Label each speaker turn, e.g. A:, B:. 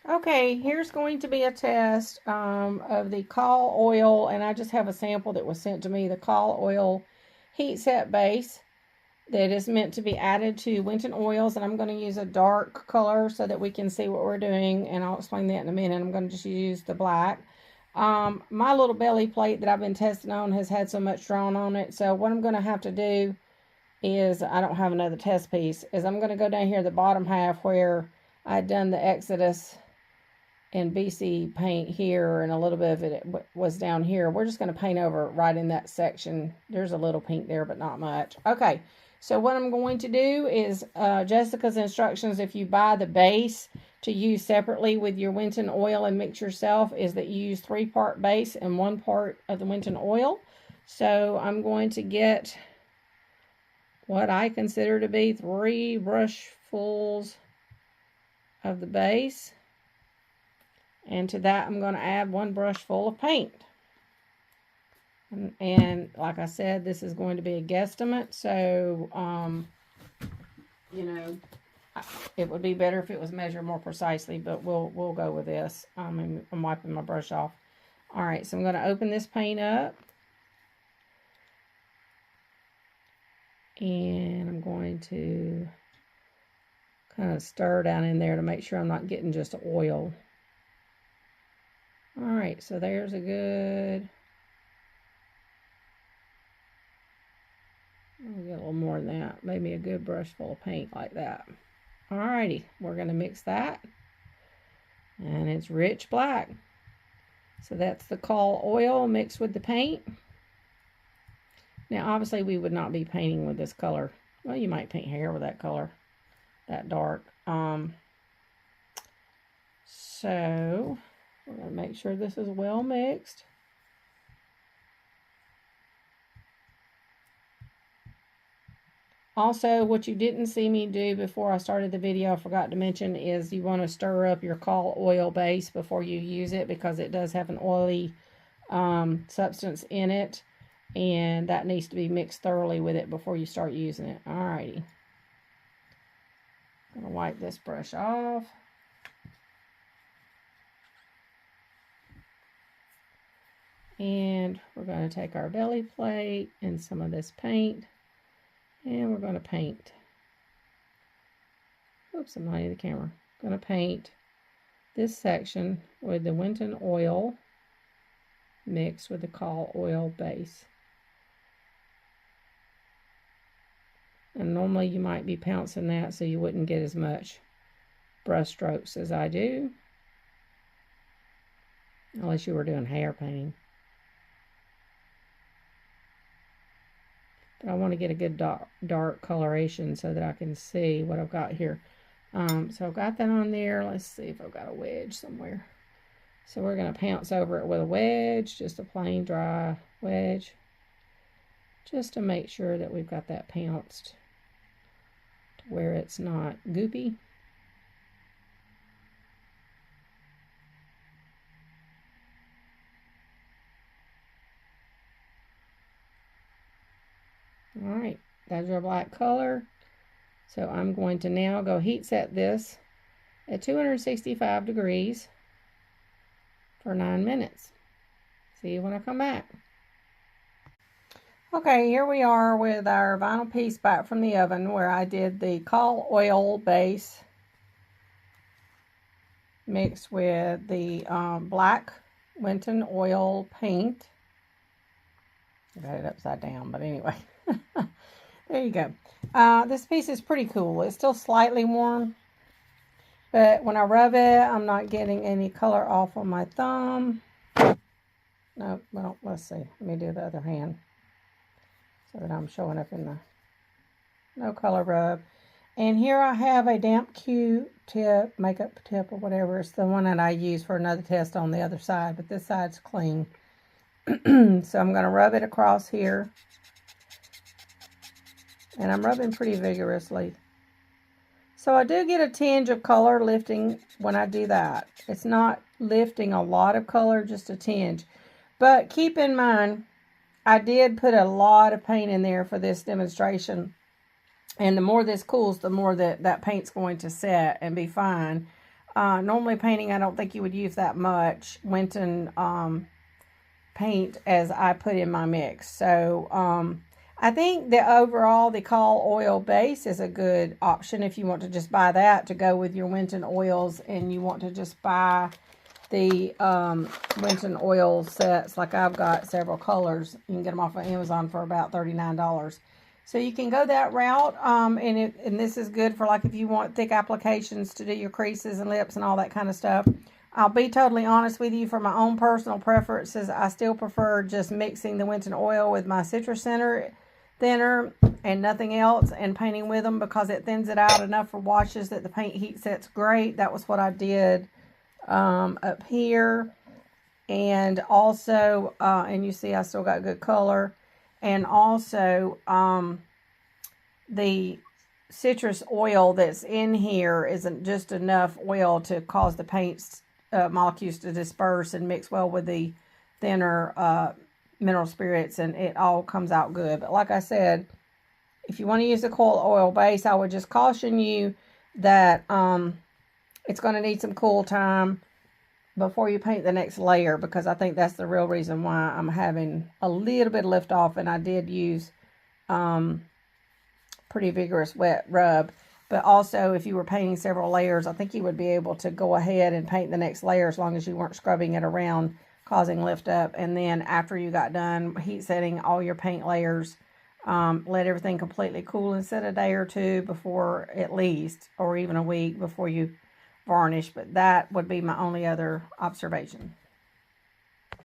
A: Okay, here's going to be a test of the Call Oil, and I just have a sample that was sent to me, the Call Oil Heat Set Base that is meant to be added to Winton oils, and I'm going to use a dark color so that we can see what we're doing, and I'll explain that in a minute. I'm going to just use the black. My little belly plate that I've been testing on has had so much drawn on it, so what I'm going to have to do is, I don't have another test piece, is I'm going to go down here the bottom half where I'd done the Exodus and BC paint here, and a little bit of it was down here. We're just going to paint over right in that section. There's a little pink there, but not much. Okay, so what I'm going to do is Jessica's instructions, if you buy the base to use separately with your Winton oil and mix yourself, is that you use 3-part base and 1 part of the Winton oil. So I'm going to get what I consider to be 3 brushfuls of the base. And to that, I'm going to add 1 brush full of paint. And like I said, this is going to be a guesstimate. So, you know, it would be better if it was measured more precisely, but we'll go with this. I'm wiping my brush off. All right, so I'm going to open this paint up. And I'm going to kind of stir down in there to make sure I'm not getting just oil. All right, so there's a good, I'll get a little more than that, maybe a good brush full of paint like that. All righty, we're going to mix that, and it's rich black. So that's the Call Oil mixed with the paint. Now, obviously, we would not be painting with this color. Well, you might paint hair with that color, that dark. So we're going to make sure this is well mixed. Also, what you didn't see me do before I started the video, I forgot to mention, is you want to stir up your Call Oil base before you use it, because it does have an oily substance in it, and that needs to be mixed thoroughly with it before you start using it. Alrighty. I'm going to wipe this brush off. And we're going to take our belly plate and some of this paint, and we're going to paint. Oops, I'm not in the camera. I'm going to paint this section with the Winton oil mixed with the Call Oil base. And normally you might be pouncing that so you wouldn't get as much brush strokes as I do, unless you were doing hair painting. But I want to get a good dark coloration so that I can see what I've got here. So I've got that on there. Let's see if I've got a wedge somewhere. So we're going to pounce over it with a wedge, just a plain dry wedge, just to make sure that we've got that pounced to where it's not goopy. All right, that's your black color. So I'm going to now go heat set this at 265 degrees for 9 minutes. See you when I come back. Okay, here we are with our vinyl piece back from the oven, where I did the Call Oil base mixed with the black Winton oil paint. I got it upside down, but anyway. There you go. This piece is pretty cool. It's still slightly warm, but when I rub it, I'm not getting any color off on my thumb. No, well, let's see. Let me do the other hand so that I'm showing up in the no color rub. And here I have a damp Q-tip, makeup tip or whatever. It's the one that I use for another test on the other side, but this side's clean. So I'm going to rub it across here. And I'm rubbing pretty vigorously. So I do get a tinge of color lifting when I do that. It's not lifting a lot of color, just a tinge. But keep in mind, I did put a lot of paint in there for this demonstration. And the more this cools, the more that paint's going to set and be fine. normally painting, I don't think you would use that much Winton paint as I put in my mix. So I think that overall the Call Oil base is a good option if you want to just buy that to go with your Winton oils, and you want to just buy the Winton oil sets. Like I've got several colors. You can get them off of Amazon for about $39. So you can go that route, and this is good for like if you want thick applications to do your creases and lips and all that kind of stuff. I'll be totally honest with you, for my own personal preferences, I still prefer just mixing the Winton oil with my citrus thinner and nothing else, and painting with them, because it thins it out enough for washes that the paint heat sets great. That was what I did up here. And also, and you see I still got good color. And also, the citrus oil that's in here isn't just enough oil to cause the paint molecules to disperse and mix well with the thinner mineral spirits, and it all comes out good. But like I said, if you want to use the Call Oil base, I would just caution you that it's going to need some cool time before you paint the next layer, because I think that's the real reason why I'm having a little bit of lift off, and I did use pretty vigorous wet rub. But also, if you were painting several layers, I think you would be able to go ahead and paint the next layer as long as you weren't scrubbing it around, causing lift up. And then after you got done heat setting all your paint layers, let everything completely cool and set a day or two before, at least, or even a week before you varnish. But that would be my only other observation.